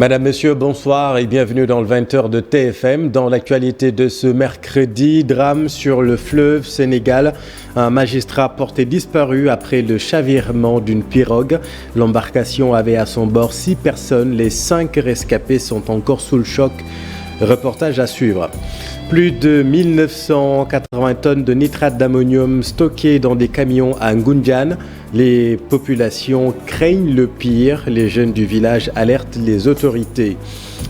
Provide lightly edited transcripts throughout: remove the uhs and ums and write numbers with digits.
Madame, Monsieur, bonsoir et bienvenue dans le 20h de TFM. Dans l'actualité de ce mercredi, drame sur le fleuve Sénégal. Un magistrat porté disparu après le chavirement d'une pirogue. L'embarcation avait à son bord 6 personnes. Les 5 rescapés sont encore sous le choc. Reportage à suivre. Plus de 1980 tonnes de nitrate d'ammonium stockées dans des camions à Ngoundiane. Les populations craignent le pire. Les jeunes du village alertent les autorités.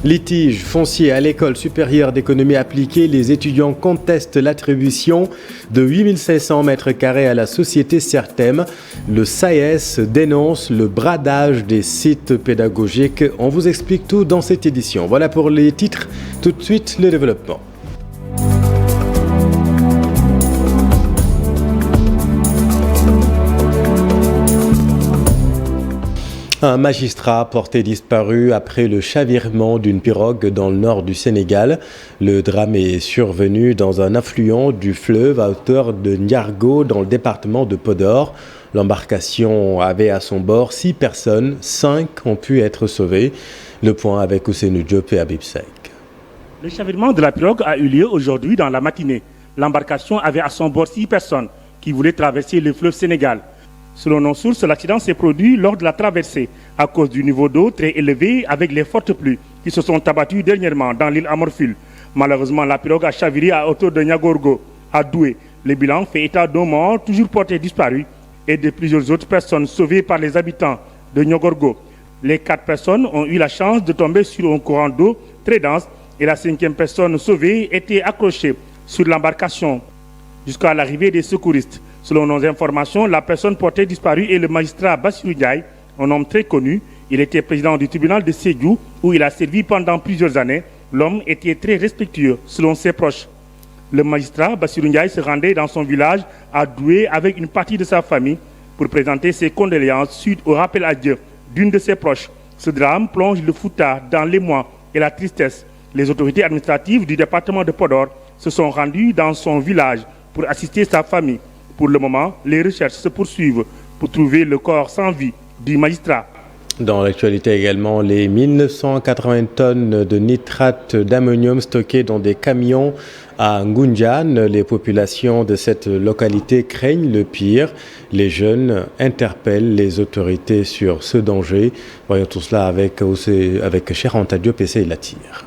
Litige foncier à l'école supérieure d'économie appliquée. Les étudiants contestent l'attribution de 8500 mètres carrés à la société Certem. Le SAES dénonce le bradage des sites pédagogiques. On vous explique tout dans cette édition. Voilà pour les titres. Tout de suite, le développement. Un magistrat porté disparu après le chavirement d'une pirogue dans le nord du Sénégal. Le drame est survenu dans un affluent du fleuve à hauteur de Niargo dans le département de Podor. L'embarcation avait à son bord 6 personnes, 5 ont pu être sauvées. Le point avec Ousseynou Diop et Habib Seck. Le chavirement de la pirogue a eu lieu aujourd'hui dans la matinée. L'embarcation avait à son bord 6 personnes qui voulaient traverser le fleuve Sénégal. Selon nos sources, l'accident s'est produit lors de la traversée à cause du niveau d'eau très élevé avec les fortes pluies qui se sont abattues dernièrement dans l'île Amorphile. Malheureusement, la pirogue a chaviré à hauteur de Niagorgo, à Doué. Le bilan fait état d'un mort toujours porté disparu et de plusieurs autres personnes sauvées par les habitants de Niagorgo. Les 4 personnes ont eu la chance de tomber sur un courant d'eau très dense et la 5e personne sauvée était accrochée sur l'embarcation jusqu'à l'arrivée des secouristes. Selon nos informations, la personne portée disparue est le magistrat Bassirou Ndiaye, un homme très connu. Il était président du tribunal de Sédhiou où il a servi pendant plusieurs années. L'homme était très respectueux selon ses proches. Le magistrat Bassirou Ndiaye se rendait dans son village à Doué avec une partie de sa famille pour présenter ses condoléances suite au rappel à Dieu d'une de ses proches. Ce drame plonge le Fouta dans l'émoi et la tristesse. Les autorités administratives du département de Podor se sont rendues dans son village pour assister sa famille. Pour le moment, les recherches se poursuivent pour trouver le corps sans vie du magistrat. Dans l'actualité également, les 1980 tonnes de nitrate d'ammonium stockées dans des camions à Ngoundiane. Les populations de cette localité craignent le pire. Les jeunes interpellent les autorités sur ce danger. Voyons tout cela avec Cheikh Anta Diop et Latir.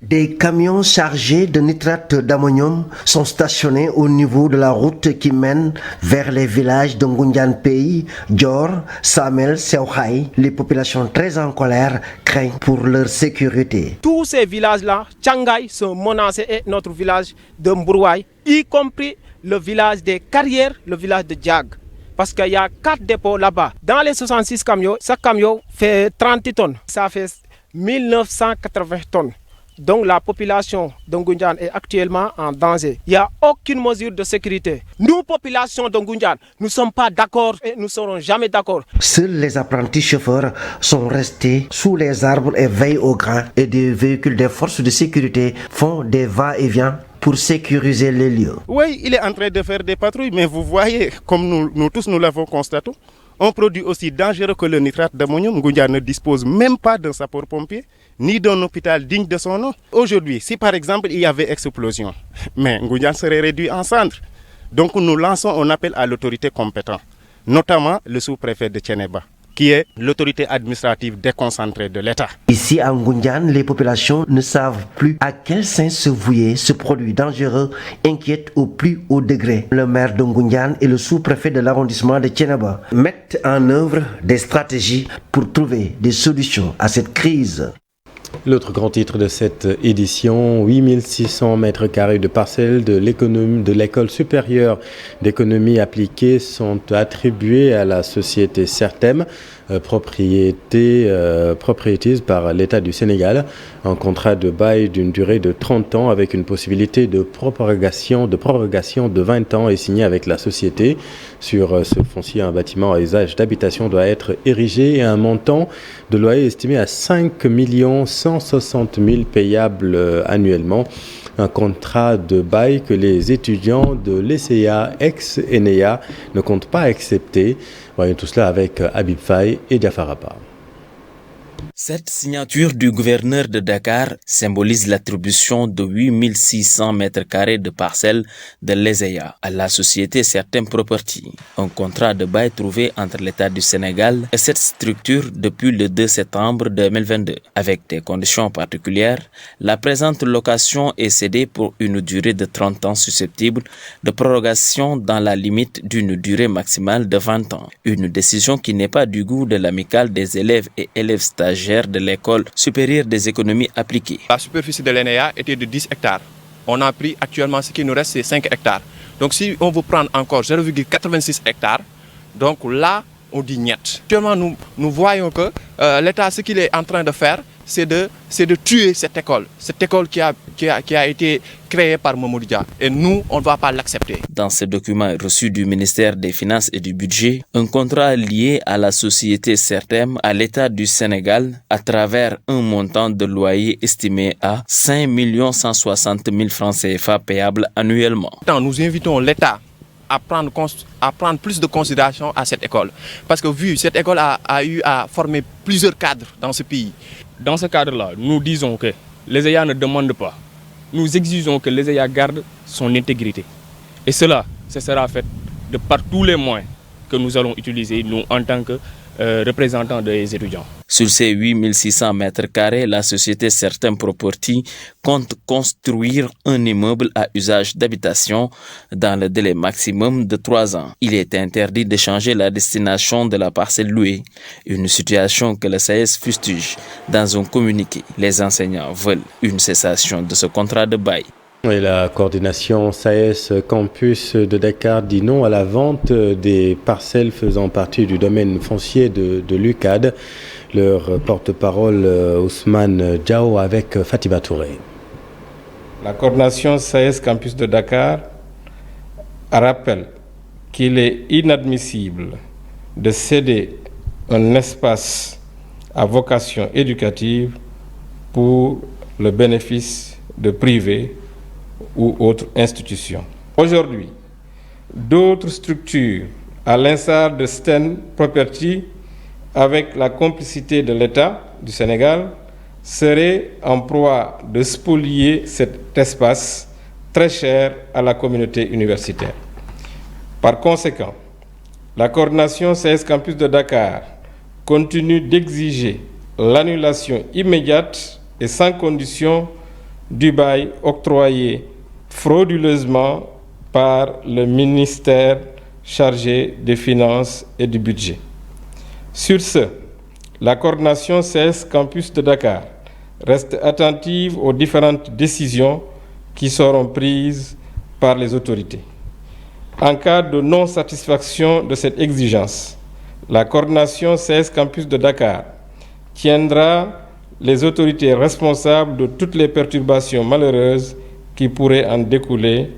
Des camions chargés de nitrate d'ammonium sont stationnés au niveau de la route qui mène vers les villages de Ngoundiane Pays, Dior, Samel, Seoukhaï. Les populations très en colère craignent pour leur sécurité. Tous ces villages-là, Tchangay, sont menacés et notre village de Mbourouaï, y compris le village des Carrières, le village de Diag. Parce qu'il y a 4 dépôts là-bas. Dans les 66 camions, chaque camion fait 30 tonnes. Ça fait 1980 tonnes. Donc la population de Ngoundiane est actuellement en danger. Il n'y a aucune mesure de sécurité. Nous, population de Ngoundiane, nous ne sommes pas d'accord et nous ne serons jamais d'accord. Seuls les apprentis chauffeurs sont restés sous les arbres et veillent au grain. Et des véhicules des forces de sécurité font des va-et-vient pour sécuriser les lieux. Oui, il est en train de faire des patrouilles, mais vous voyez, comme nous tous nous l'avons constaté, un produit aussi dangereux que le nitrate d'ammonium, Ngoundiane ne dispose même pas d'un sapeur-pompier, ni d'un hôpital digne de son nom. Aujourd'hui, si par exemple il y avait explosion, mais Ngoundiane serait réduit en cendres. Donc nous lançons un appel à l'autorité compétente, notamment le sous-préfet de Thiénaba, qui est l'autorité administrative déconcentrée de l'État. Ici à Ngoundiane, les populations ne savent plus à quel sein se vouer. Ce produit dangereux inquiète au plus haut degré. Le maire de Ngoundiane et le sous-préfet de l'arrondissement de Thiénaba mettent en œuvre des stratégies pour trouver des solutions à cette crise. L'autre grand titre de cette édition, 8600 mètres carrés de parcelles de l'école supérieure d'économie appliquée sont attribués à la société Certem, propriétise par l'État du Sénégal. Un contrat de bail d'une durée de 30 ans avec une possibilité de prorogation de 20 ans est signé avec la société. Sur ce foncier, un bâtiment à usage d'habitation doit être érigé et un montant de loyer estimé à 5 160 000 payables annuellement. Un contrat de bail que les étudiants de l'ECA ex-ENEA ne comptent pas accepter. Voyons tout cela avec Habib Faye et Diafarapa. Cette signature du gouverneur de Dakar symbolise l'attribution de 8600 mètres carrés de parcelles de l'ESEA à la société Certem Property. Un contrat de bail trouvé entre l'État du Sénégal et cette structure depuis le 2 septembre 2022. Avec des conditions particulières, la présente location est cédée pour une durée de 30 ans susceptible de prorogation dans la limite d'une durée maximale de 20 ans. Une décision qui n'est pas du goût de l'amicale des élèves et élèves stagiaires de l'école supérieure des économies appliquées. La superficie de l'ENEA était de 10 hectares. On a pris actuellement ce qui nous reste, c'est 5 hectares. Donc si on veut prendre encore 0,86 hectares, donc là, on dit niet. Actuellement, nous voyons que l'État, ce qu'il est en train de faire, c'est de tuer cette école qui a été créée par Mamadou Dia. Et nous, on ne va pas l'accepter. Dans ce document reçu du ministère des Finances et du Budget, un contrat lié à la société Certem à l'État du Sénégal à travers un montant de loyer estimé à 5 160 000 francs CFA payables annuellement. Nous invitons l'État à prendre plus de considération à cette école. Parce que cette école a eu à former plusieurs cadres dans ce pays. Dans ce cadre-là, nous disons que l'ESEA ne demande pas. Nous exigeons que l'ESEA garde son intégrité. Et cela, ce sera fait de par tous les moyens que nous allons utiliser, nous, en tant que représentants des étudiants. Sur ces 8600 mètres carrés, la société Certem Property compte construire un immeuble à usage d'habitation dans le délai maximum de 3 ans. Il est interdit de changer la destination de la parcelle louée, une situation que le SAES fustige dans un communiqué. Les enseignants veulent une cessation de ce contrat de bail. Et la coordination SAES Campus de Dakar dit non à la vente des parcelles faisant partie du domaine foncier de l'UCAD. Leur porte-parole Ousmane Diao avec Fatima Touré. La coordination SAES Campus de Dakar rappelle qu'il est inadmissible de céder un espace à vocation éducative pour le bénéfice de privés ou autres institutions. Aujourd'hui, d'autres structures, à l'instar de Sten Property, avec la complicité de l'État du Sénégal, seraient en proie de spolier cet espace très cher à la communauté universitaire. Par conséquent, la coordination SAES Campus de Dakar continue d'exiger l'annulation immédiate et sans condition du bail octroyé frauduleusement par le ministère chargé des Finances et du Budget. Sur ce, la coordination SAES Campus de Dakar reste attentive aux différentes décisions qui seront prises par les autorités. En cas de non-satisfaction de cette exigence, la coordination SAES Campus de Dakar tiendra les autorités responsables de toutes les perturbations malheureuses qui pourraient en découler,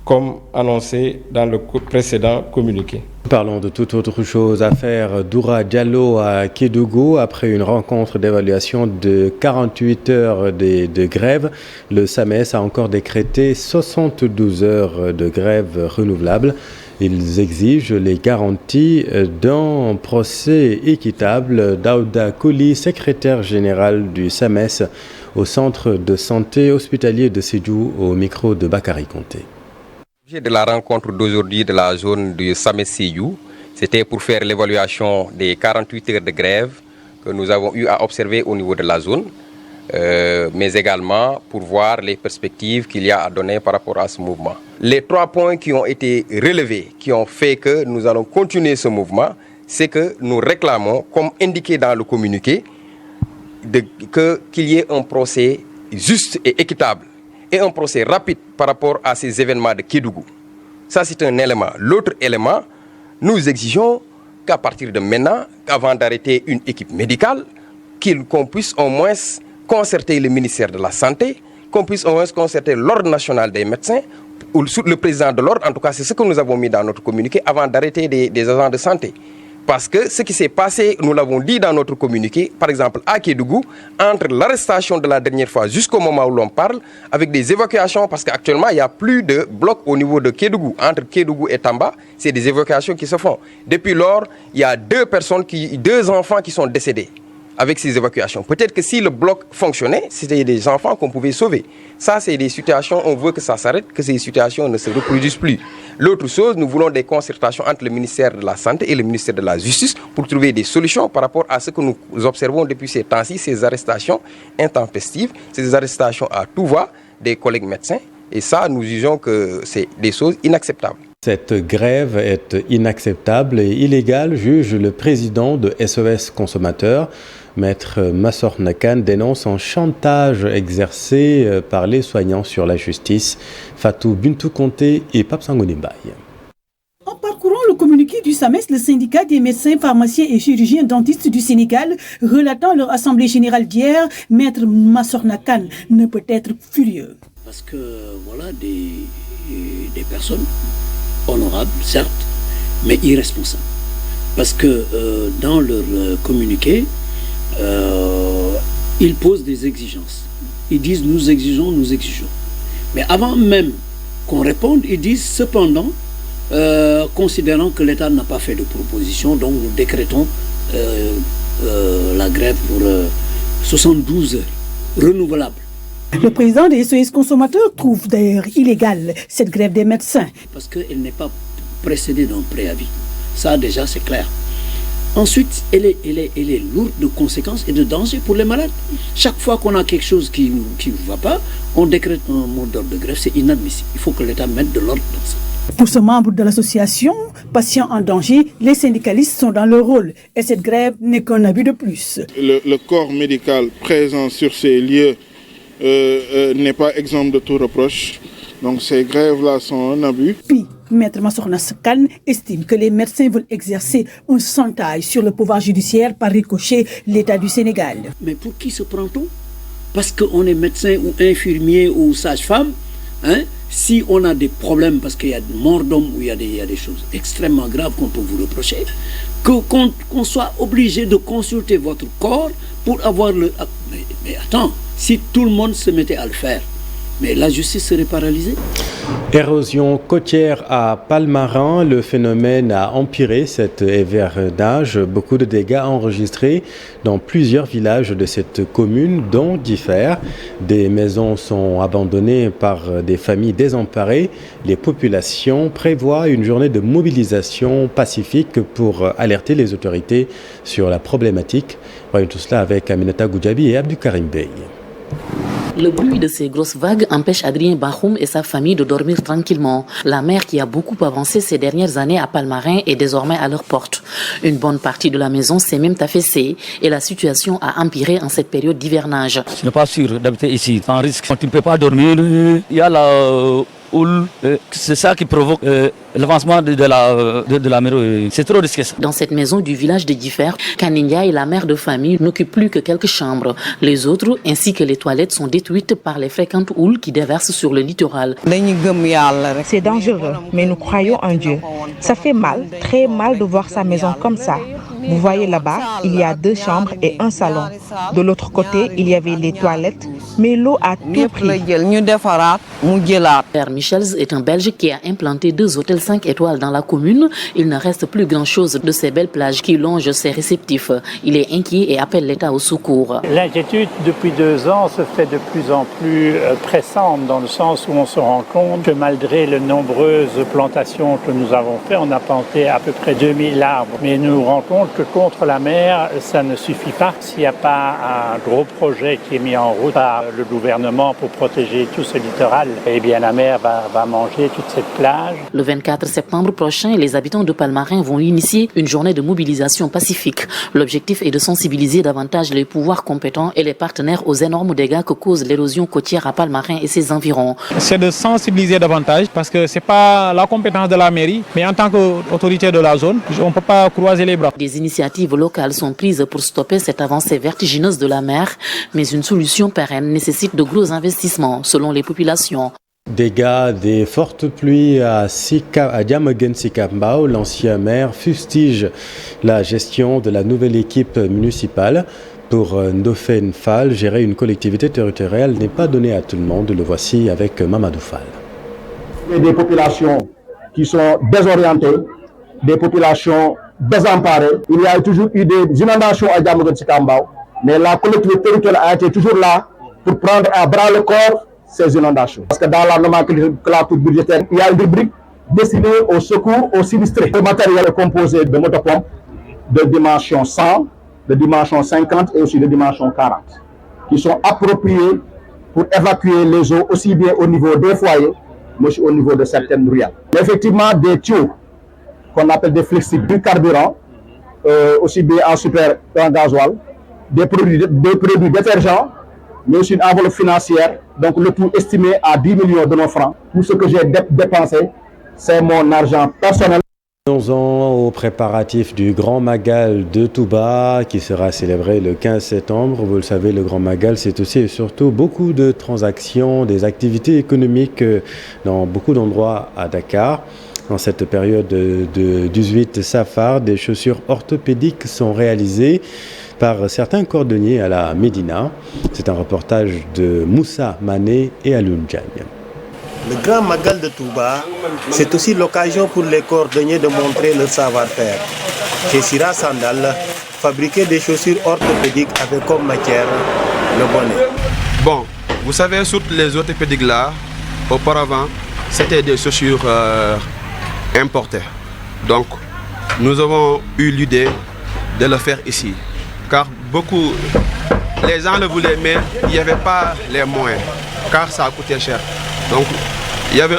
comme annoncé dans le précédent communiqué. Parlons de toute autre chose. Affaire Doura Diallo à Kédougou. Après une rencontre d'évaluation de 48 heures de grève, le SAMES a encore décrété 72 heures de grève renouvelable. Ils exigent les garanties d'un procès équitable. Daouda Kouli, secrétaire général du SAMES au centre de santé hospitalier de Sédhiou, au micro de Bakary Conté. L'objet de la rencontre d'aujourd'hui de la zone du SAMES Sédhiou, c'était pour faire l'évaluation des 48 heures de grève que nous avons eu à observer au niveau de la zone, mais également pour voir les perspectives qu'il y a à donner par rapport à ce mouvement. Les 3 points qui ont été relevés, qui ont fait que nous allons continuer ce mouvement, c'est que nous réclamons, comme indiqué dans le communiqué, qu'il y ait un procès juste et équitable et un procès rapide par rapport à ces événements de Kédougou. Ça, c'est un élément. L'autre élément, nous exigeons qu'à partir de maintenant, qu'avant d'arrêter une équipe médicale, qu'on puisse au moins concerter le ministère de la Santé, qu'on puisse au moins concerter l'Ordre national des médecins, ou le président de l'Ordre, en tout cas c'est ce que nous avons mis dans notre communiqué, avant d'arrêter des agents de santé. Parce que ce qui s'est passé, nous l'avons dit dans notre communiqué, par exemple à Kédougou, entre l'arrestation de la dernière fois jusqu'au moment où l'on parle, avec des évacuations, parce qu'actuellement il n'y a plus de blocs au niveau de Kédougou. Entre Kédougou et Tamba, c'est des évacuations qui se font. Depuis lors, il y a 2 enfants qui sont décédés. avec ces évacuations. Peut-être que si le bloc fonctionnait, c'était des enfants qu'on pouvait sauver. Ça, c'est des situations, on veut que ça s'arrête, que ces situations ne se reproduisent plus. L'autre chose, nous voulons des concertations entre le ministère de la Santé et le ministère de la Justice pour trouver des solutions par rapport à ce que nous observons depuis ces temps-ci, ces arrestations intempestives, ces arrestations à tout va des collègues médecins. Et ça, nous jugeons que c'est des choses inacceptables. Cette grève est inacceptable et illégale, juge le président de SOS Consommateurs. Maître Massorna Kane dénonce un chantage exercé par les soignants sur la justice. Fatou Bintou Conté et Pape Sangoni Mbaye. En parcourant le communiqué du SAMES, le syndicat des médecins, pharmaciens et chirurgiens dentistes du Sénégal, relatant leur assemblée générale d'hier, Maître Massorna Kane ne peut être furieux. Parce que voilà des personnes honorables, certes, mais irresponsables. Parce que dans leur communiqué, ils posent des exigences. Ils disent nous exigeons. Mais avant même qu'on réponde, ils disent cependant, considérant que l'État n'a pas fait de proposition, donc nous décrétons la grève pour 72 heures, renouvelable. Le président des SOS Consommateurs trouve d'ailleurs illégale cette grève des médecins. Parce qu'elle n'est pas précédée d'un préavis. Ça déjà c'est clair. Ensuite, elle est lourde de conséquences et de dangers pour les malades. Chaque fois qu'on a quelque chose qui ne va pas, on décrète un mot d'ordre de grève, c'est inadmissible. Il faut que l'État mette de l'ordre dans ça. Pour ce membre de l'association, patients en danger, les syndicalistes sont dans leur rôle et cette grève n'est qu'un abus de plus. Le corps médical présent sur ces lieux n'est pas exempt de tout reproche. Donc ces grèves-là sont un abus. Puis, Maître Massorna Kane estime que les médecins veulent exercer un chantage sur le pouvoir judiciaire par ricochet l'État du Sénégal. Mais pour qui se prend-on? Parce qu'on est médecin ou infirmier ou sage-femme, hein? Si on a des problèmes parce qu'il y a des morts d'hommes ou il y a des choses extrêmement graves qu'on peut vous reprocher, qu'on soit obligé de consulter votre corps pour avoir le... Mais attends, si tout le monde se mettait à le faire, mais la justice serait paralysée. Érosion côtière à Palmarin, le phénomène a empiré cet hivernage. Beaucoup de dégâts enregistrés dans plusieurs villages de cette commune, dont Diffère. Des maisons sont abandonnées par des familles désemparées. Les populations prévoient une journée de mobilisation pacifique pour alerter les autorités sur la problématique. Voyons tout cela avec Aminata Goudjabi et Abdou Karim Bey. Le bruit de ces grosses vagues empêche Adrien Bahoum et sa famille de dormir tranquillement. La mer qui a beaucoup avancé ces dernières années à Palmarin est désormais à leur porte. Une bonne partie de la maison s'est même affaissée et la situation a empiré en cette période d'hivernage. Ce n'est pas sûr d'habiter ici, sans risque. Tu ne peux pas dormir. Il y a la houle, c'est ça qui provoque l'avancement de la mer. C'est trop risqué ça. Dans cette maison du village de Diffère, Kaninga et la mère de famille n'occupent plus que quelques chambres. Les autres, ainsi que les toilettes, sont détruites par les fréquentes houles qui déversent sur le littoral. C'est dangereux, mais nous croyons en Dieu. Ça fait mal, très mal de voir sa maison comme ça. Vous voyez là-bas, il y a 2 chambres et un salon. De l'autre côté, il y avait les toilettes, mais l'eau a tout pris. Père Michels est un Belge qui a implanté 2 hôtels 5 étoiles dans la commune. Il ne reste plus grand-chose de ces belles plages qui longent ses réceptifs. Il est inquiet et appelle l'État au secours. L'inquiétude depuis 2 ans se fait de plus en plus pressante dans le sens où on se rend compte que malgré les nombreuses plantations que nous avons faites, on a planté à peu près 2000 arbres. Mais nous nous rendons compte que contre la mer, ça ne suffit pas. S'il n'y a pas un gros projet qui est mis en route par le gouvernement pour protéger tout ce littoral, eh bien la mer va manger toute cette plage. Le 24 septembre prochain, les habitants de Palmarin vont initier une journée de mobilisation pacifique. L'objectif est de sensibiliser davantage les pouvoirs compétents et les partenaires aux énormes dégâts que cause l'érosion côtière à Palmarin et ses environs. C'est de sensibiliser davantage parce que ce n'est pas la compétence de la mairie, mais en tant qu'autorité de la zone, on ne peut pas croiser les bras. Des initiatives locales sont prises pour stopper cette avancée vertigineuse de la mer, mais une solution pérenne nécessite de gros investissements selon les populations. Dégâts des fortes pluies à Diamaguène Sikambao, l'ancien maire fustige la gestion de la nouvelle équipe municipale. Pour Ndofène Fall, gérer une collectivité territoriale n'est pas donné à tout le monde. Le voici avec Mamadou Fall. Il y a des populations qui sont désorientées, des populations désemparées. Il y a toujours eu des inondations à Diamaguène Sikambao. Mais la collectivité territoriale a été toujours là pour prendre à bras le corps ces inondations. Parce que dans la nomenclature budgétaire, il y a une rubrique destinée au secours aux sinistrés. Le matériel est composé de motopompes de dimension 100, de dimension 50 et aussi de dimension 40, qui sont appropriés pour évacuer les eaux aussi bien au niveau des foyers, mais aussi au niveau de certaines ruelles. Effectivement, des tuyaux qu'on appelle des flexibles, du carburant, aussi bien en super en gasoil, des produits détergents, mais aussi une enveloppe financière, donc le tout estimé à 10 millions de nos francs. Tout ce que j'ai dépensé, c'est mon argent personnel. Venons-en aux préparatifs du Grand Magal de Touba qui sera célébré le 15 septembre. Vous le savez, le Grand Magal, c'est aussi et surtout beaucoup de transactions, des activités économiques dans beaucoup d'endroits à Dakar. Dans cette période de 18 Safar, des chaussures orthopédiques sont réalisées par certains cordonniers à la Médina. C'est un reportage de Moussa Mané et Alun Diagne. Le Grand Magal de Touba, c'est aussi l'occasion pour les cordonniers de montrer leur savoir-faire. Chez Sira Sandal, fabriquer des chaussures orthopédiques avec comme matière le bonnet. Bon, vous savez, surtout les orthopédiques là, auparavant, c'était des chaussures importées. Donc, nous avons eu l'idée de le faire ici. Car beaucoup, les gens le voulaient, mais il n'y avait pas les moyens, car ça coûtait cher. Donc, il y avait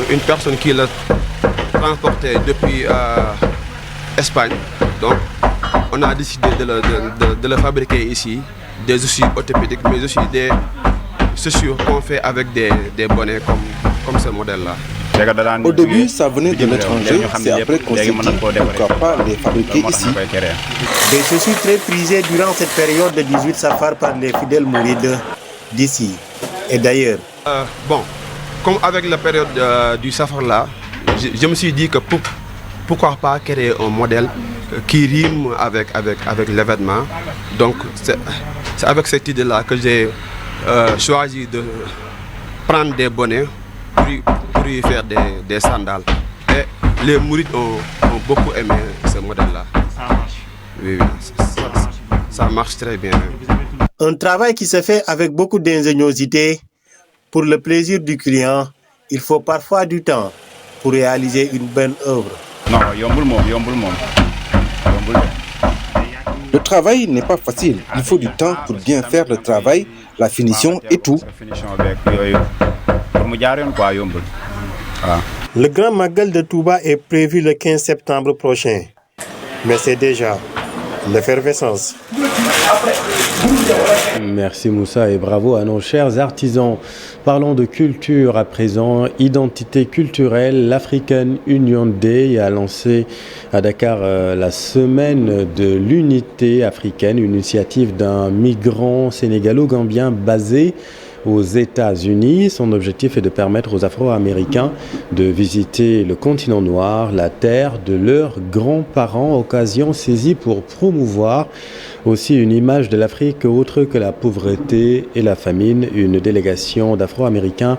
une personne qui l'a transporté depuis Espagne. Donc, on a décidé de le fabriquer ici, des chaussures orthopédiques, mais aussi des chaussures qu'on fait avec des bonnets comme ce modèle-là. Au début, ça venait de l'étranger, c'est après qu'on s'est dit pourquoi pas les fabriquer ici. Des chaussures très prisées durant cette période de 18 Safar par les fidèles mourides d'ici et d'ailleurs. Bon, comme avec la période du Safar là, je me suis dit que pourquoi pas créer un modèle qui rime avec l'événement. Donc c'est avec cette idée-là que j'ai choisi de prendre des bonnets pour y faire des sandales. Et les mourides ont beaucoup aimé ce modèle-là. Ça marche. Oui, ça marche très bien. Un travail qui se fait avec beaucoup d'ingéniosité. Pour le plaisir du client, il faut parfois du temps pour réaliser une bonne œuvre. Non, le travail n'est pas facile. Il faut du temps pour bien faire le travail, la finition et tout. Le Grand Magal de Touba est prévu le 15 septembre prochain. Mais c'est déjà l'effervescence. Merci Moussa et bravo à nos chers artisans. Parlons de culture à présent. Identité culturelle, l'African Union Day a lancé à Dakar la semaine de l'unité africaine, une initiative d'un migrant sénégalo-gambien basé aux États-Unis. Son objectif est de permettre aux Afro-Américains de visiter le continent noir, la terre de leurs grands-parents, occasion saisie pour promouvoir aussi une image de l'Afrique autre que la pauvreté et la famine. Une délégation d'Afro-Américains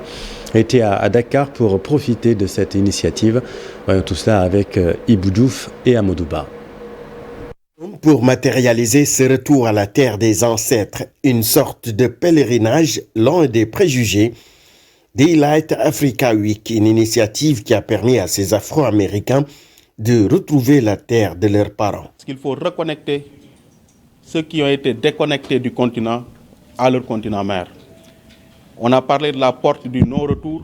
était à Dakar pour profiter de cette initiative. Voyons tout cela avec Ibou Diouf et Amadouba. Pour matérialiser ce retour à la terre des ancêtres, une sorte de pèlerinage, l'un des préjugés, Daylight Africa Week, une initiative qui a permis à ces Afro-Américains de retrouver la terre de leurs parents. Il faut reconnecter ceux qui ont été déconnectés du continent à leur continent mère. On a parlé de la porte du non-retour,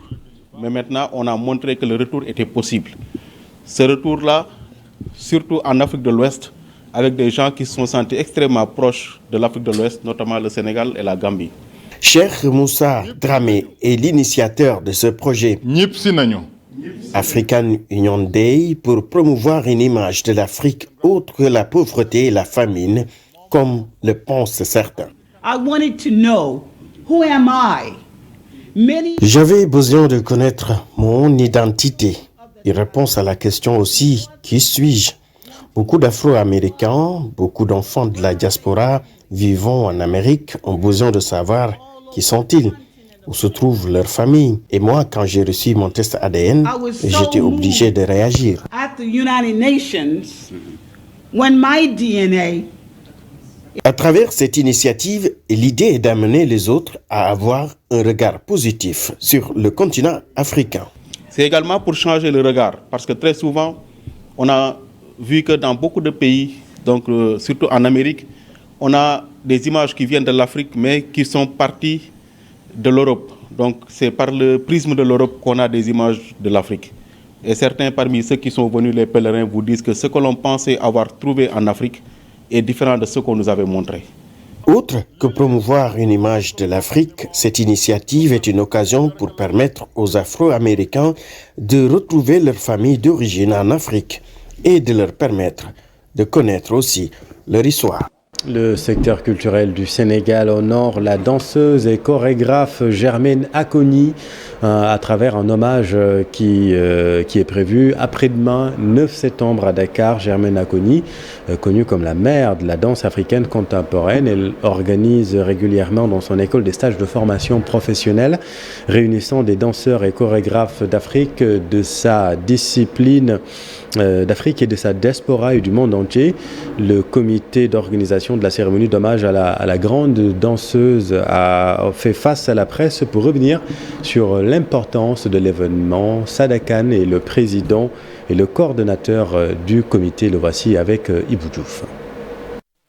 mais maintenant on a montré que le retour était possible. Ce retour-là, surtout en Afrique de l'Ouest, avec des gens qui se sont sentis extrêmement proches de l'Afrique de l'Ouest, notamment le Sénégal et la Gambie. Cheikh Moussa Dramé est l'initiateur de ce projet African Union Day pour promouvoir une image de l'Afrique autre que la pauvreté et la famine, comme le pensent certains. J'avais besoin de connaître mon identité. Il répond à la question aussi, qui suis-je? Beaucoup d'Afro-Américains, beaucoup d'enfants de la diaspora vivant en Amérique ont besoin de savoir qui sont-ils, où se trouve leur famille. Et moi, quand j'ai reçu mon test ADN, j'étais obligé de réagir. At the United Nations, when my DNA À travers cette initiative, l'idée est d'amener les autres à avoir un regard positif sur le continent africain. C'est également pour changer le regard, parce que très souvent, on a vu que dans beaucoup de pays, donc surtout en Amérique, on a des images qui viennent de l'Afrique, mais qui sont parties de l'Europe. Donc c'est par le prisme de l'Europe qu'on a des images de l'Afrique. Et certains parmi ceux qui sont venus, les pèlerins, vous disent que ce que l'on pensait avoir trouvé en Afrique est différent de ce qu'on nous avait montré. Outre que promouvoir une image de l'Afrique, cette initiative est une occasion pour permettre aux Afro-Américains de retrouver leur famille d'origine en Afrique et de leur permettre de connaître aussi leur histoire. Le secteur culturel du Sénégal honore la danseuse et chorégraphe Germaine Acogny à travers un hommage qui est prévu après-demain, 9 septembre à Dakar. Germaine Acogny, connue comme la mère de la danse africaine contemporaine, elle organise régulièrement dans son école des stages de formation professionnelle réunissant des danseurs et chorégraphes d'Afrique, de sa discipline d'Afrique et de sa diaspora et du monde entier. Le comité d'organisation de la cérémonie d'hommage à la grande danseuse a fait face à la presse pour revenir sur l'importance de l'événement. Sada Khan est le président et le coordonnateur du comité. Le voici avec Ibou Diouf.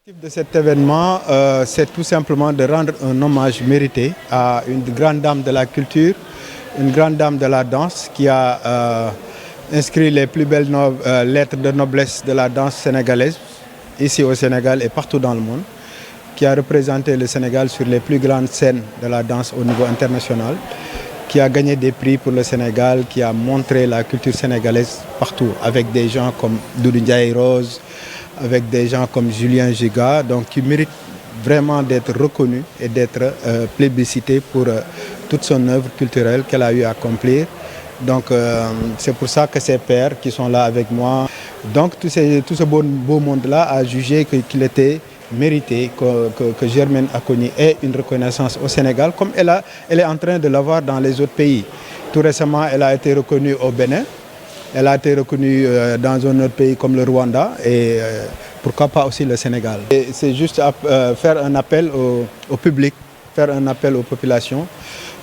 L'objectif de cet événement, c'est tout simplement de rendre un hommage mérité à une grande dame de la culture, une grande dame de la danse qui a inscrit les plus belles lettres de noblesse de la danse sénégalaise, ici au Sénégal et partout dans le monde, qui a représenté le Sénégal sur les plus grandes scènes de la danse au niveau international, qui a gagné des prix pour le Sénégal, qui a montré la culture sénégalaise partout, avec des gens comme Doudou Ndiaye Rose, avec des gens comme Julien Giga, donc qui méritent vraiment d'être reconnu et d'être plébiscité pour toute son œuvre culturelle qu'elle a eu à accomplir. Donc c'est pour ça que ces pairs qui sont là avec moi, donc tout ce beau monde-là a jugé qu'il était mérité que Germaine Acogny ait une reconnaissance au Sénégal, comme elle est en train de l'avoir dans les autres pays. Tout récemment, elle a été reconnue au Bénin, elle a été reconnue dans un autre pays comme le Rwanda et pourquoi pas aussi le Sénégal. C'est juste faire un appel au public, faire un appel aux populations.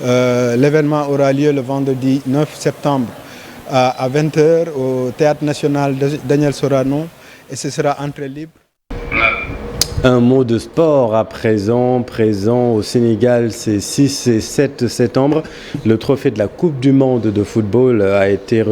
L'événement aura lieu le vendredi 9 septembre à 20h au Théâtre National Daniel Sorano et ce sera entrée libre. Un mot de sport à présent au Sénégal, c'est 6 et 7 septembre. Le trophée de la Coupe du Monde de football a été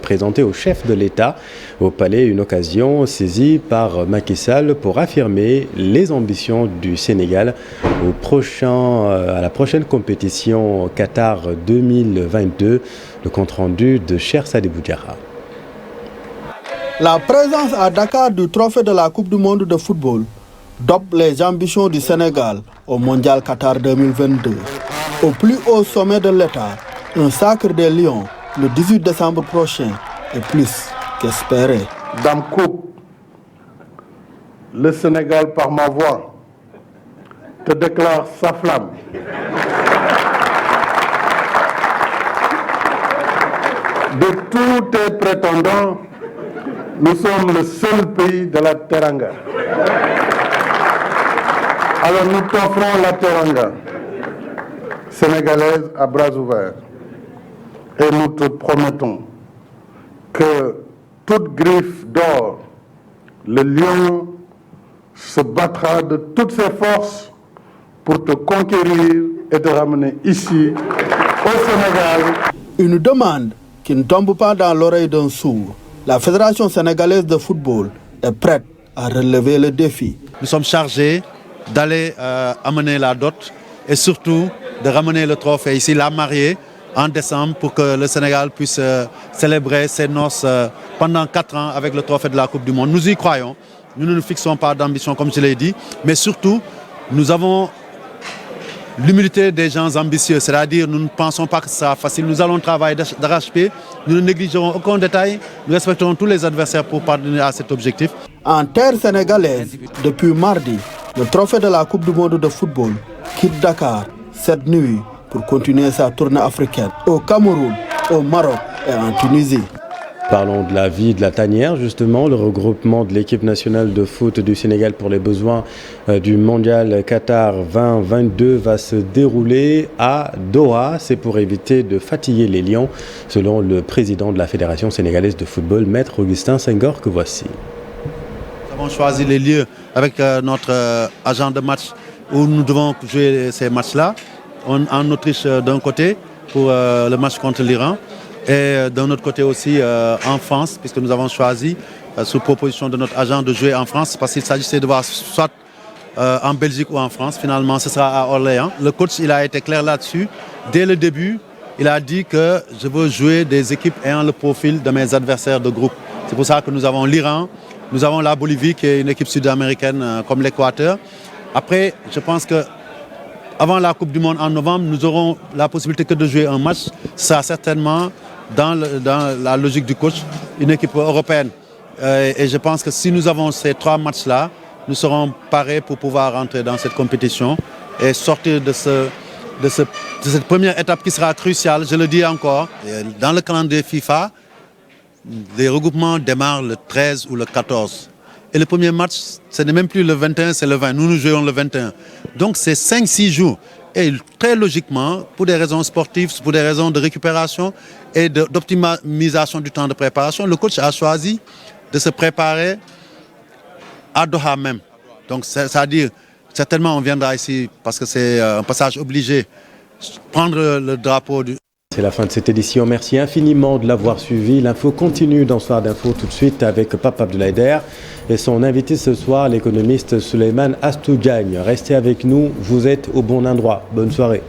présenté au chef de l'État au Palais, une occasion saisie par Macky Sall pour affirmer les ambitions du Sénégal à la prochaine compétition Qatar 2022. Le compte-rendu de Cher Sadibou Diarra. La présence à Dakar du trophée de la Coupe du Monde de football dope les ambitions du Sénégal au Mondial Qatar 2022. Au plus haut sommet de l'État, un sacre des Lions le 18 décembre prochain est plus qu'espéré. Dame Coupe, le Sénégal par ma voix te déclare sa flamme. De tous tes prétendants, nous sommes le seul pays de la Teranga. Alors nous t'offrons la Teranga sénégalaise à bras ouverts. Et nous te promettons que toute griffe d'or, le lion se battra de toutes ses forces pour te conquérir et te ramener ici, au Sénégal. Une demande qui ne tombe pas dans l'oreille d'un sourd. La Fédération sénégalaise de football est prête à relever le défi. Nous sommes chargés d'aller amener la dot et surtout de ramener le trophée ici, la mariée, en décembre pour que le Sénégal puisse célébrer ses noces pendant 4 ans avec le trophée de la Coupe du Monde. Nous y croyons, nous ne nous fixons pas d'ambition comme je l'ai dit, mais surtout nous avons l'humilité des gens ambitieux, c'est-à-dire nous ne pensons pas que ce sera facile, nous allons travailler d'arrache-pied, nous ne négligerons aucun détail, nous respecterons tous les adversaires pour parvenir à cet objectif. En terre sénégalaise, depuis mardi, le trophée de la Coupe du Monde de football quitte Dakar cette nuit pour continuer sa tournée africaine au Cameroun, au Maroc et en Tunisie. Parlons de la vie de la tanière, justement. Le regroupement de l'équipe nationale de foot du Sénégal pour les besoins du mondial Qatar 2022 va se dérouler à Doha. C'est pour éviter de fatiguer les Lions, selon le président de la Fédération sénégalaise de football, Maître Augustin Senghor, que voici. Nous avons choisi les lieux avec notre agent de match où nous devons jouer ces matchs-là. En Autriche d'un côté pour le match contre l'Iran. Et d'un autre côté aussi en France, puisque nous avons choisi, sous proposition de notre agent, de jouer en France, parce qu'il s'agissait de voir soit en Belgique ou en France. Finalement, ce sera à Orléans. Le coach, il a été clair là-dessus. Dès le début, il a dit que je veux jouer des équipes ayant le profil de mes adversaires de groupe. C'est pour ça que nous avons l'Iran, nous avons la Bolivie, qui est une équipe sud-américaine comme l'Équateur. Après, je pense que avant la Coupe du Monde en novembre, nous aurons la possibilité que de jouer un match. Ça certainement, dans la logique du coach, une équipe européenne. Et je pense que si nous avons ces 3 matchs-là, nous serons parés pour pouvoir rentrer dans cette compétition et sortir de cette première étape qui sera cruciale, je le dis encore. Dans le calendrier FIFA, les regroupements démarrent le 13 ou le 14. Et le premier match, ce n'est même plus le 21, c'est le 20. Nous jouons le 21. Donc c'est 5-6 jours. Et très logiquement, pour des raisons sportives, pour des raisons de récupération et d'optimisation du temps de préparation, le coach a choisi de se préparer à Doha même. Donc c'est-à-dire, certainement on viendra ici parce que c'est un passage obligé, prendre le drapeau du... C'est la fin de cette édition. Merci infiniment de l'avoir suivi. L'info continue dans Soir d'Info tout de suite avec Pape Abdoulaye et son invité ce soir, l'économiste Souleymane Astou Diagne. Restez avec nous, vous êtes au bon endroit. Bonne soirée.